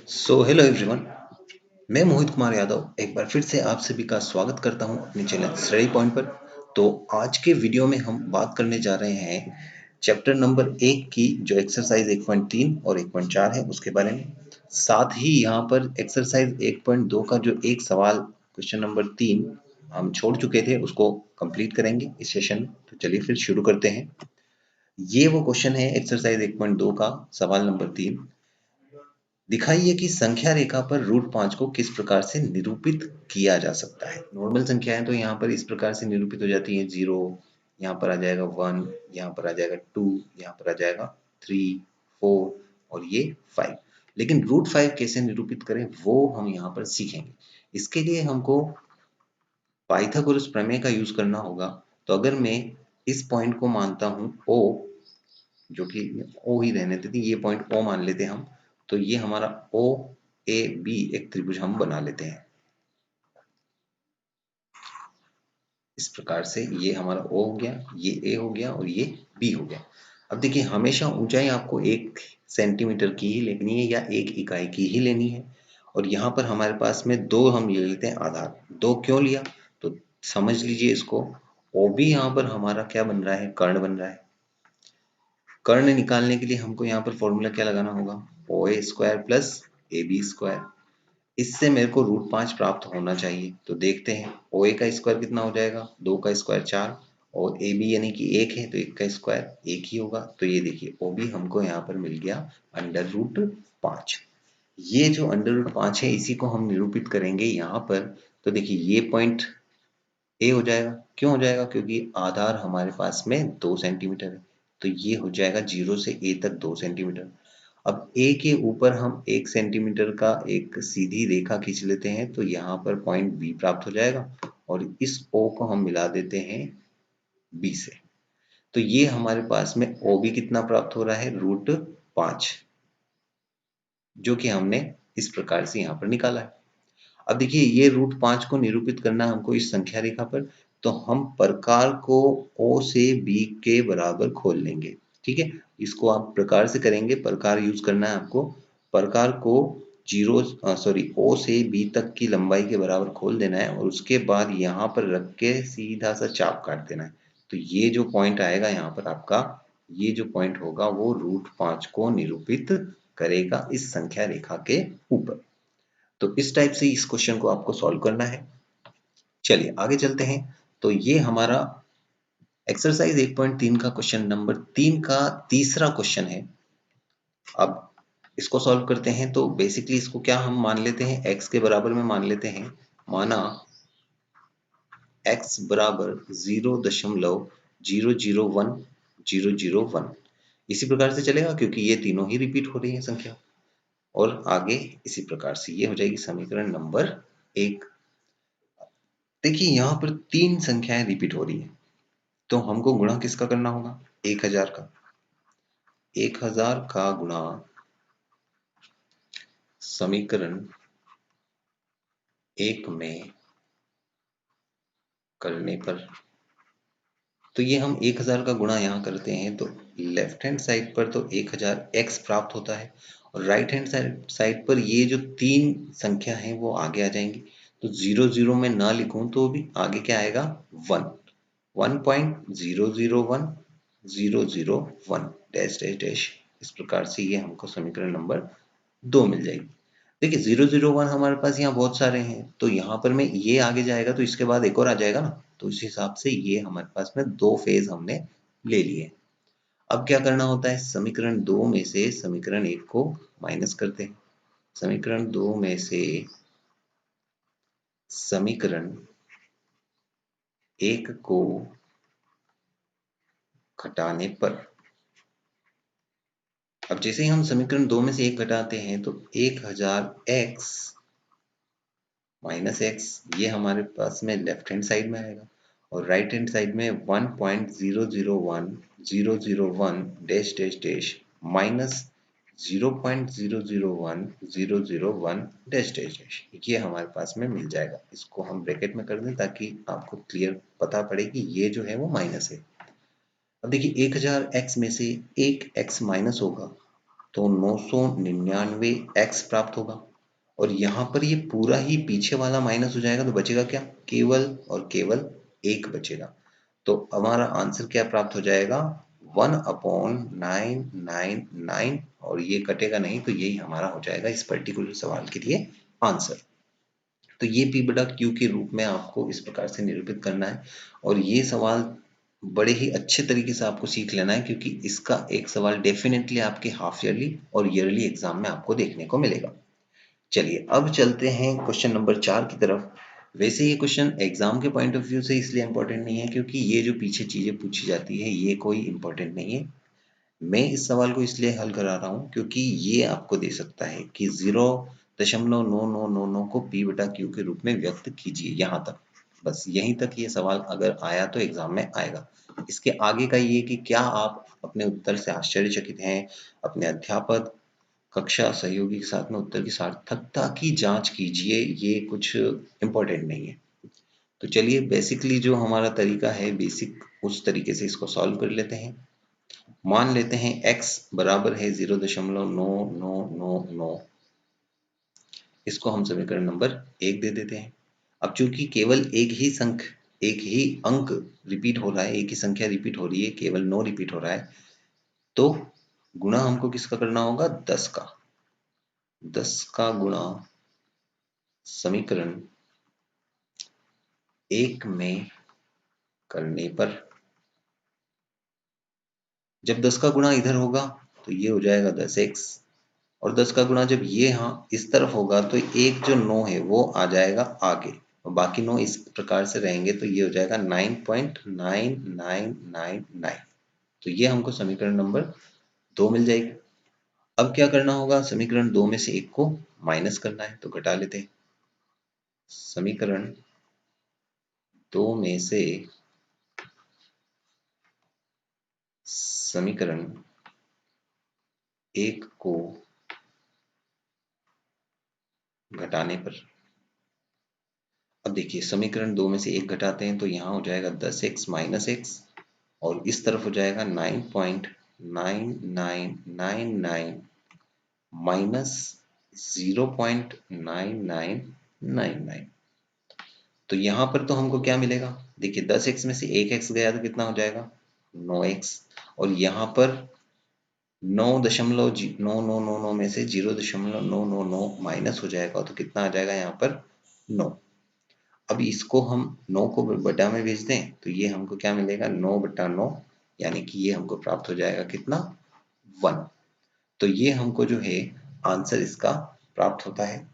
Hello everyone. मैं मोहित कुमार यादव एक बार फिर से आप सभी का स्वागत करता हूं अपने चैनल स्टडी पॉइंट पर। तो आज के वीडियो में हम बात करने जा रहे हैं चैप्टर नंबर 1 की, जो एक्सरसाइज 1.3 और 1.4 है उसके बारे में। साथ ही यहां पर एक्सरसाइज 1.2 का जो एक सवाल क्वेश्चन नंबर 3 हम छोड़ चुके थे उसको कंप्लीट करेंगे इस सेशन में। तो चलिए फिर शुरू करते हैं। ये वो क्वेश्चन है एक्सरसाइज 1.2 का सवाल नंबर 3। दिखाइए कि संख्या रेखा पर √5 को किस प्रकार से निरूपित किया जा सकता है। नॉर्मल संख्याएं तो यहाँ पर इस प्रकार से निरूपित हो जाती है। 0 यहाँ पर आ जाएगा, 1 यहाँ पर आ जाएगा, 2 यहाँ पर आ जाएगा, 3 4 और ये 5। लेकिन √5 कैसे निरूपित करें वो हम यहाँ पर सीखेंगे। इसके लिए हमको पाइथागोरस प्रमेय का यूज करना होगा। तो अगर मैं इस पॉइंट को मानता हूँ O, जो कि O ही रहने देते, ये पॉइंट O मान लेते हैं हम। तो ये हमारा OAB एक त्रिभुज हम बना लेते हैं इस प्रकार से। ये हमारा O हो गया, ये A हो गया और ये B हो गया। अब देखिए, हमेशा ऊंचाई आपको 1 सेंटीमीटर की ही लेनी है या 1 इकाई की ही लेनी है। और यहाँ पर हमारे पास में 2 हम ले लेते हैं आधार। 2 क्यों लिया तो समझ लीजिए इसको। OB यहाँ पर हमारा क्या बन रहा है, कर्ण बन रहा है। कर्ण निकालने के लिए हमको यहाँ पर फॉर्मूला क्या लगाना होगा, OA² प्लस AB²। इससे मेरे को √5 प्राप्त होना चाहिए। तो देखते हैं OA का स्क्वायर कितना हो जाएगा, 2 का स्क्वायर 4 और AB यानी कि 1 है तो 1 का स्क्वायर 1 ही होगा। तो ये देखिए OB हमको यहाँ पर मिल गया √5। ये जो √5 है इसी को हम निरूपित करेंगे यहाँ पर। तो देखिए ये पॉइंट A हो जाएगा। क्यों हो जाएगा, क्योंकि आधार हमारे पास में 2 सेंटीमीटर है। तो ये हो जाएगा 0 से A तक 2 सेंटीमीटर। अब A के ऊपर हम 1 सेंटीमीटर का एक सीधी रेखा खींच लेते हैं तो यहाँ पर पॉइंट B प्राप्त हो जाएगा और इस O को हम मिला देते हैं B से। तो ये हमारे पास में OB कितना प्राप्त हो रहा है, √5, जो कि हमने इस प्रकार से यहाँ पर निकाला है। अब देखिए ये √5 को निरूपित करना हमको इस संख्या रेखा पर। तो हम प्रकार को O से B के बराबर खोल लेंगे। ठीक है, इसको आप प्रकार से करेंगे, प्रकार यूज करना है आपको। प्रकार को O से B तक की लंबाई के बराबर खोल देना है और उसके बाद यहाँ पर रख के सीधा सा चाप काट देना है। तो ये जो पॉइंट आएगा यहाँ पर आपका, ये जो पॉइंट होगा वो √5 को निरूपित करेगा इस संख्या रेखा के ऊपर। तो इस टाइप से इस क्वेश्चन को आपको सॉल्व करना है। चलिए आगे चलते हैं। तो ये हमारा एक्सरसाइज 1.3 का क्वेश्चन नंबर 3 का तीसरा क्वेश्चन है। अब इसको सॉल्व करते हैं। तो बेसिकली इसको क्या हम मान लेते हैं, x के बराबर में मान लेते हैं। माना x बराबर 0.001001। इसी प्रकार से चलेगा क्योंकि ये तीनों ही रिपीट हो रही है संख्या। और आगे इसी प्रकार से ये हो जाएगी समीकरण नंबर 1। देखिए यहाँ पर 3 संख्याएं रिपीट हो रही है तो हमको गुणा किसका करना होगा, 1000 का। 1000 का गुणा समीकरण 1 में करने पर, तो ये हम 1000 का गुणा यहाँ करते हैं तो लेफ्ट हैंड साइड पर तो 1000x प्राप्त होता है और राइट हैंड साइड पर ये जो 3 संख्या है वो आगे आ जाएंगी। तो 00 में ना लिखूं तो भी आगे क्या आएगा, 1.001001 डैश डैश डैश। इस प्रकार से ये हमको समीकरण नंबर 2 मिल जाएगी। देखिए 001 हमारे पास यहाँ बहुत सारे हैं तो यहाँ पर में ये आगे जाएगा तो इसके बाद एक और आ जाएगा ना। तो इस हिसाब से ये हमारे पास में 2 फेज हमने ले लिए। अब क्या करना होता है, समीकरण 2 में से समीकरण 1 को माइनस करते हैं। समीकरण 2 में से समीकरण 1 को घटाने पर, अब जैसे ही हम समीकरण 2 में से 1 घटाते हैं तो 1000x माइनस x ये हमारे पास में लेफ्ट हैंड साइड में आएगा और राइट हैंड साइड में 1.001001 dash dash dash minus 0.001001 dash dash dash, ये हमारे पास में मिल जाएगा। इसको हम ब्रैकेट में कर दें ताकि आपको क्लियर पता पड़े कि ये जो है वो माइनस है। अब देखिए 1000x में से एक x माइनस होगा तो 999 x प्राप्त होगा, और यहाँ पर ये पूरा ही पीछे वाला माइनस हो जाएगा, तो बचेगा क्या, केवल और केवल 1 बचेगा। तो हमारा आंसर क्या प्राप्त हो जाएगा, 1/999, और ये कटेगा नहीं, तो यही हमारा हो जाएगा इस पर्टिकुलर सवाल के लिए आंसर। तो ये p बटा q के रूप में आपको इस प्रकार से निरूपित करना है, और ये सवाल बड़े ही अच्छे तरीके से आपको सीख लेना है, क्योंकि इसका एक सवाल डेफिनेटली आपके हाफ ईयरली और ईयरली एग्जाम में आपको देखने को मिलेगा। चलिए अब चलते हैं क्वेश्चन नंबर 4 की तरफ। वैसे ये क्वेश्चन एग्जाम के पॉइंट ऑफ व्यू से इसलिए इंपॉर्टेंट नहीं है क्योंकि ये जो पीछे चीजें पूछी जाती है ये कोई इंपॉर्टेंट नहीं है। मैं इस सवाल को इसलिए हल करा रहा हूँ क्योंकि ये आपको दे सकता है कि 0.9999 को p बटा q के रूप में व्यक्त कीजिए, यहाँ तक, बस यहीं तक ये सवाल अगर आया तो एग्जाम में आएगा। इसके आगे का ये कि क्या आप अपने उत्तर से आश्चर्यचकित हैं, अपने अध्यापक कक्षा सहयोगी के साथ में उत्तर की सार्थकता की जांच कीजिए, ये कुछ इम्पोर्टेंट नहीं है। तो चलिए बेसिकली जो हमारा तरीका है बेसिक उस तरीके से इसको सॉल्व कर लेते हैं। मान लेते हैं x बराबर है 0.9999, इसको हम समीकरण नंबर 1 दे देते हैं। अब चूंकि केवल एक ही अंक रिपीट हो रहा है, एक ही संख्या रिपीट हो रही है, केवल 9 रिपीट हो रहा है, तो गुणा हमको किसका करना होगा, 10 का गुणा समीकरण 1 में करने पर, जब 10 का गुणा इधर होगा तो ये हो जाएगा 10x, और 10 का गुणा जब ये यहाँ इस तरफ होगा तो एक जो 9 है वो आ जाएगा आगे, और बाकी 9 इस प्रकार से रहेंगे, तो ये हो जाएगा 9.9999। तो ये हमको समीकरण नंबर 2 मिल जाएगी। अब क्या करना होगा, समीकरण 2 में से एक को माइनस करना है, तो घटा लेते हैं। समीकरण 2 में से समीकरण 1 को घटाने पर, अब देखिए समीकरण 2 में से 1 घटाते हैं तो यहाँ हो जाएगा 10x माइनस x, और इस तरफ हो जाएगा 9.9999 माइनस 0.9999। तो यहाँ पर तो हमको क्या मिलेगा, देखिए 10x में से 1x गया तो कितना हो जाएगा, 9x, और यहाँ पर 9.9999 में से 0.999 माइनस हो जाएगा तो कितना आ जाएगा यहाँ पर 9। अब इसको हम 9 को बटा में भेज दें तो ये हमको क्या मिलेगा, 9/9, यानी कि ये हमको प्राप्त हो जाएगा कितना, 1। तो ये हमको जो है आंसर इसका प्राप्त होता है।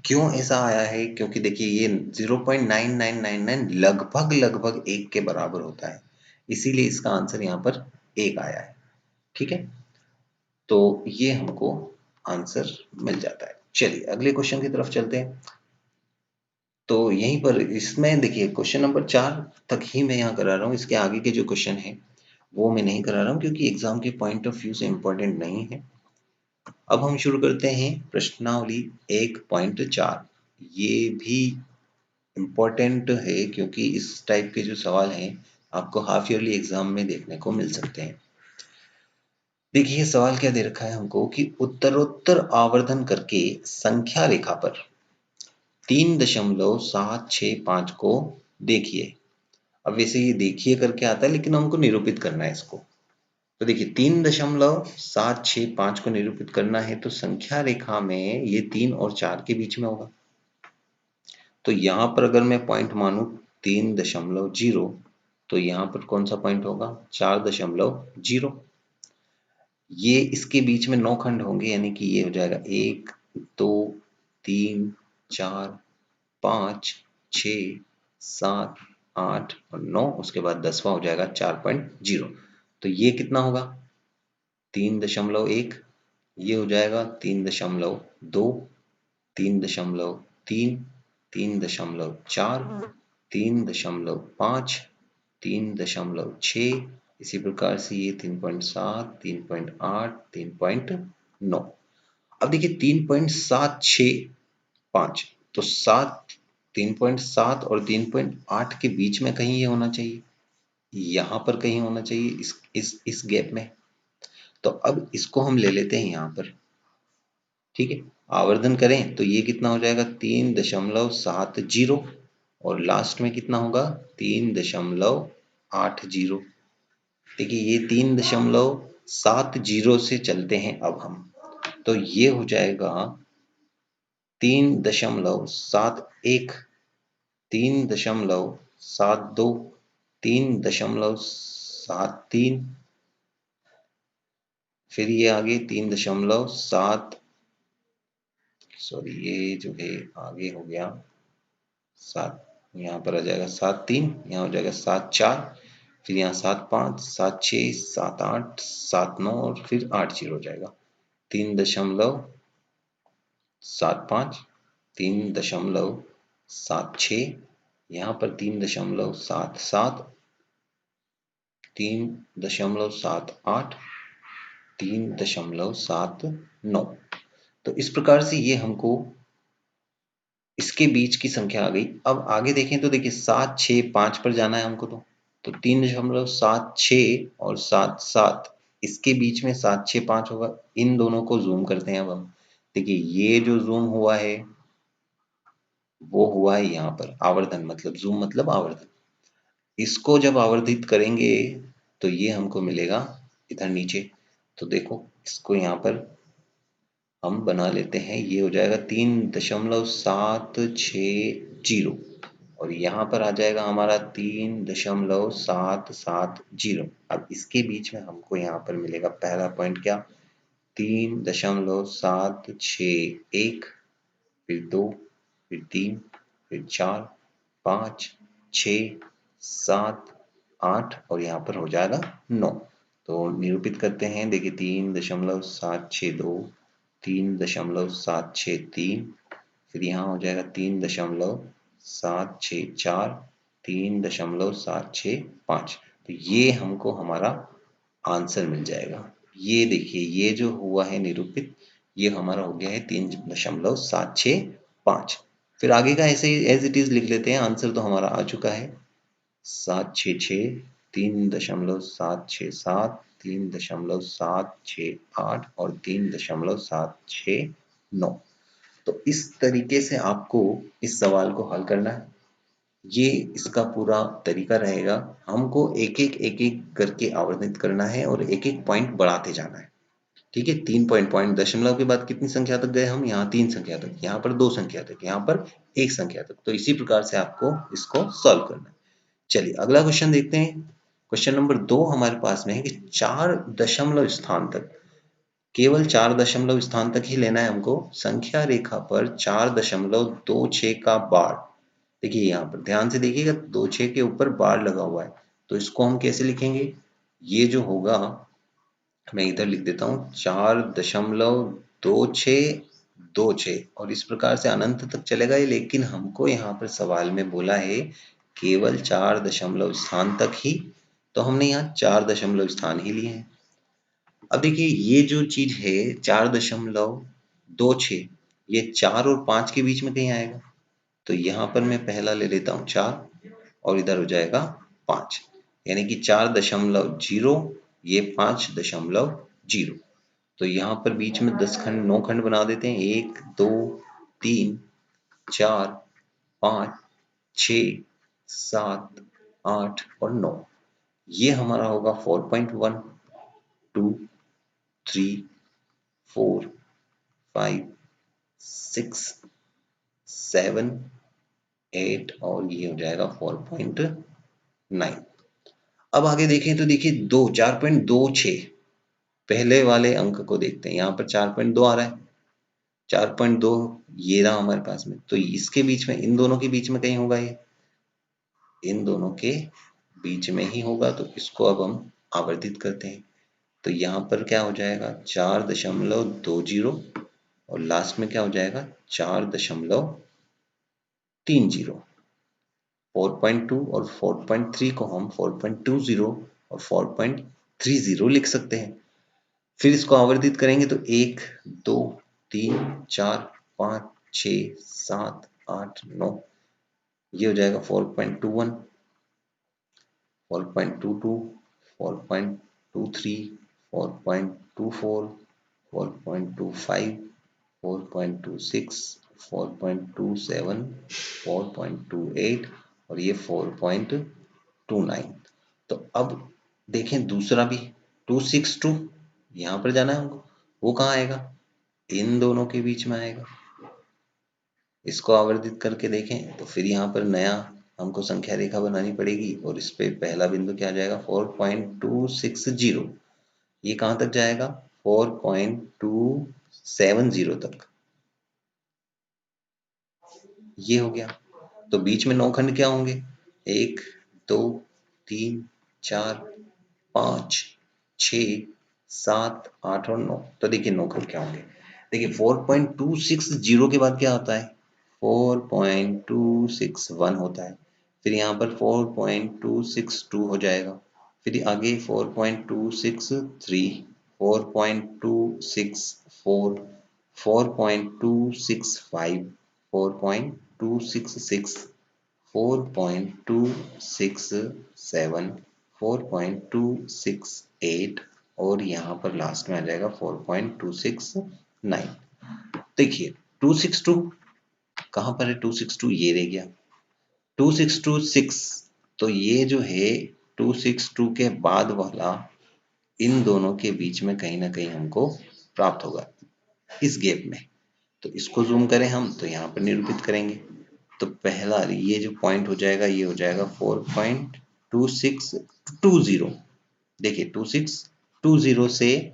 क्यों ऐसा आया है, क्योंकि देखिए ये 0.9999 लगभग 1 के बराबर होता है, इसीलिए इसका आंसर यहाँ पर 1 आया है। ठीक है, तो ये हमको आंसर मिल जाता है। चलिए अगले क्वेश्चन की तरफ चलते हैं। तो यहीं पर इसमें देखिए क्वेश्चन नंबर 4 तक ही मैं यहाँ करा रहा हूँ, इसके आगे के जो क्वेश्चन है वो मैं नहीं करा रहा हूँ क्योंकि एग्जाम के पॉइंट ऑफ व्यू से इम्पोर्टेंट नहीं है। अब हम शुरू करते हैं प्रश्नावली 1.4। ये भी इम्पोर्टेंट है क्योंकि इस टाइप के जो सवाल हैं आपको हाफ ईयरली एग्जाम में देखने को मिल सकते हैं। देखिए सवाल क्या दे रखा है हमको कि उत्तरोत्तर आवर्धन करके संख्या रेखा पर 3.765 को देखिए। अब वैसे ये देखिए करके आता है लेकिन हमको निरूपित करना है इसको। तो देखिए 3.765 को निरूपित करना है तो संख्या रेखा में ये 3 और 4 के बीच में होगा। तो यहाँ पर अगर मैं पॉइंट मानूं 3.0, तो यहाँ पर कौन सा पॉइंट होगा, 4.0। ये इसके बीच में 9 खंड होंगे, यानी कि ये हो जाएगा 1 2 3 4 5 6 7 8 और 9, उसके बाद 10वां हो जाएगा 4.0। तो ये कितना होगा 3.1, ये हो जाएगा 3.2, 3.3, 3.4, 3.5, 3.6, इसी प्रकार से ये 3.7, 3.8, 3.9। अब देखिए 3.765, तो 3.7 और 3.8 के बीच में कहीं ये होना चाहिए, यहाँ पर कहीं होना चाहिए इस गैप में। तो अब इसको हम ले लेते हैं यहाँ पर, ठीक है। आवर्धन करें तो ये कितना हो जाएगा 3.70 और लास्ट में कितना होगा 3.80। देखिए ये 3.70 से चलते हैं अब हम, तो ये हो जाएगा 3.71, 3.72, 3.73, फिर ये आगे 3.7, सॉरी ये जो है आगे हो गया 7, यहाँ पर आ जाएगा 7.3, यहाँ हो जाएगा 7.4, फिर यहाँ 7.5, 7.6, 7.8, 7.9 और फिर 8.0 हो जाएगा 3.75, 3.76, यहाँ पर 3.77, 3.78, 3.79। तो इस प्रकार से ये हमको इसके बीच की संख्या आ गई। अब आगे देखें तो देखिए 7, 6, 5 पर जाना है हमको, तो 3.76 और 7.7 इसके बीच में 7, 6, 5 होगा। इन दोनों को जूम करते हैं अब हम। देखिए ये जो जूम हुआ है वो हुआ है यहाँ पर आवर्धन, मतलब जूम मतलब आवर्धन। इसको जब आवर्धित करेंगे तो ये हमको मिलेगा इधर नीचे। तो देखो इसको यहाँ पर हम बना लेते हैं, ये हो जाएगा 3.760 और यहाँ पर आ जाएगा हमारा 3.770। अब इसके बीच में हमको यहाँ पर मिलेगा पहला पॉइंट क्या 3.761, फिर 2, फिर 3, फिर 4, 5, 6, 7, 8 और यहाँ पर हो जाएगा 9। तो निरूपित करते हैं, देखिए 3.762, 3.763, फिर यहाँ हो जाएगा 3.764, 3.765। तो ये हमको हमारा आंसर मिल जाएगा। ये देखिए ये जो हुआ है निरूपित, ये हमारा हो गया है 3.765। फिर आगे का ऐसे ही एज इट इज लिख लेते हैं, आंसर तो हमारा आ चुका है 766, 3.767, 3.768 और 3.769। तो इस तरीके से आपको इस सवाल को हल करना है। ये इसका पूरा तरीका रहेगा। हमको एक एक करके आवर्धित करना है और एक एक पॉइंट बढ़ाते जाना है, ठीक है। 3 पॉइंट दशमलव के बाद कितनी संख्या तक गए हम, यहाँ 3 संख्या तक, यहाँ पर 2 संख्या तक, यहाँ पर 1 संख्या तक। तो इसी प्रकार से आपको इसको सॉल्व करना है। चलिए अगला क्वेश्चन देखते हैं। क्वेश्चन नंबर 2 हमारे पास में है कि 4 दशमलव स्थान तक, केवल 4 दशमलव स्थान तक ही लेना है हमको। संख्या रेखा पर 4.26 का बार, देखिए यहाँ पर ध्यान से देखिएगा 26 के ऊपर बार लगा हुआ है। तो इसको हम कैसे लिखेंगे, ये जो होगा मैं इधर लिख देता हूँ 4.2626 और इस प्रकार से अनंत तक चलेगा ये। लेकिन हमको यहाँ पर सवाल में बोला है केवल 4 दशमलव स्थान तक ही, तो हमने यहाँ 4 दशमलव स्थान ही लिए हैं। अब देखिए ये जो चीज है 4.26, ये 4 और 5 के बीच में कहीं आएगा। तो यहाँ पर मैं पहला ले लेता हूँ 4 और इधर हो जाएगा 5, यानी कि 4.0, ये 5.0। तो यहाँ पर बीच में 10 खंड 9 खंड बना देते हैं, 1, 2, 3, 4, 5, 6, 7, 8 और 9। ये हमारा होगा 4.1, 2, 3, 4, 5, 6, 7, 8 और ये हो जाएगा 4.9। अब आगे देखें तो देखिए 4.26 पहले वाले अंक को देखते हैं। यहाँ पर 4.2 आ रहा है, 4.2 ये रहा हमारे पास में। तो इसके बीच में, इन दोनों के बीच में कहीं होगा, ये इन दोनों के बीच में ही होगा। तो इसको अब हम आवर्धित करते हैं। तो यहाँ पर क्या हो जाएगा 4.20 और लास्ट में क्या हो जाएगा 4.30। 4.2 और 4.3 को हम 4.20 और 4.30 लिख सकते हैं। फिर इसको आवर्धित करेंगे तो 1, 2, 3, 4, 5, 6, 7, 8, 9, ये हो जाएगा 4.21, 4.22, 4.23, 4.24, 4.25, 4.26, 4.27, 4.28 और ये 4.29। तो अब देखें दूसरा भी 262 यहाँ पर जाना है हमको, वो कहाँ आएगा? इन दोनों के बीच में आएगा। इसको आवर्धित करके देखें तो फिर यहाँ पर नया हमको संख्या रेखा बनानी पड़ेगी और इस पे पहला बिंदु क्या जाएगा? 4.260। ये कहाँ तक जाएगा? 4.270 तक। ये हो गया। तो बीच में 9 खंड क्या होंगे? 1, 2, 3, 4, 5, 6, 7, 8 और 9। तो देखिए 9 खंड क्या होंगे? देखिए 4.260 के बाद क्या आता है? 4.261 होता है। फिर यहाँ पर 4.262 हो जाएगा। फिर आगे 4.263, 4.264, 4.265, 4.266, 4.267, 4.268 और यहाँ पर लास्ट में आ जाएगा 4.269। देखिए 262 कहाँ पर है? 262 ये रह गया। 262 तो ये जो है 262 के बाद वाला इन दोनों के बीच में कहीं ना कहीं हमको प्राप्त होगा इस गैप में। तो इसको जूम करें हम तो यहाँ पर निरूपित करेंगे। तो पहला ये जो पॉइंट हो जाएगा ये हो जाएगा 4.2620। देखिए 2620 से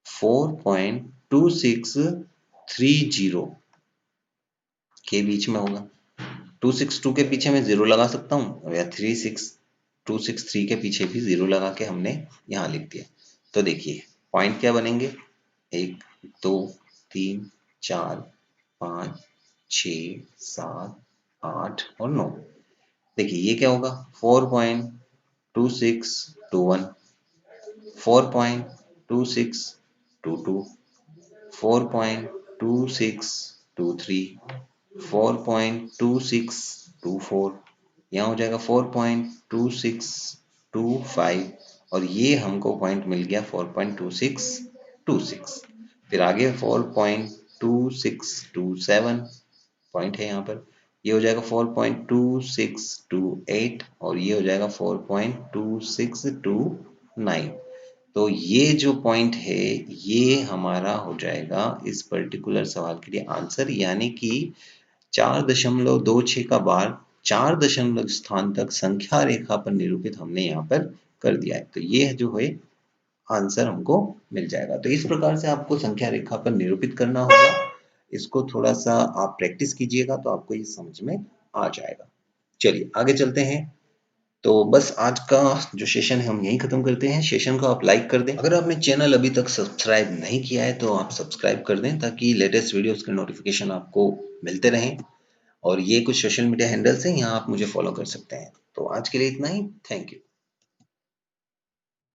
4.2630 के बीच में होगा। 262 के पीछे मैं 0 लगा सकता हूँ या 263 के पीछे भी 0 लगा के हमने यहाँ लिख दिया। तो देखिए पॉइंट क्या बनेंगे? 1, 2, 3, 4, 5, 6, 7, 8 और 9। देखिए ये क्या होगा? 4.2621, 4.2622, 4.2623, 4.2624, यहाँ हो जाएगा 4.2625 और ये हमको पॉइंट मिल गया 4.2626। फिर आगे 4.2627 पॉइंट है यहाँ पर, ये हो जाएगा 4.2628 और ये हो जाएगा 4.2629। तो ये जो पॉइंट है ये हमारा हो जाएगा इस पर्टिकुलर सवाल के लिए आंसर, यानी कि 4.26 का बार 4 दशमलव स्थान तक संख्या रेखा पर निरूपित हमने यहाँ पर कर दिया है। तो ये जो है आंसर हमको मिल जाएगा। तो इस प्रकार से आपको संख्या रेखा पर निरूपित करना होगा। इसको थोड़ा सा आप प्रैक्टिस कीजिएगा तो आपको ये समझ में आ जाएगा। चलिए आगे चलते हैं। तो बस आज का जो सेशन है हम यहीं खत्म करते हैं। सेशन को आप लाइक कर दें। अगर आपने चैनल अभी तक सब्सक्राइब नहीं किया है तो आप सब्सक्राइब कर दें ताकि लेटेस्ट वीडियोस के नोटिफिकेशन आपको मिलते रहें। और ये कुछ सोशल मीडिया हैंडल्स हैं, यहाँ आप मुझे फॉलो कर सकते हैं। तो आज के लिए इतना ही। Thank you.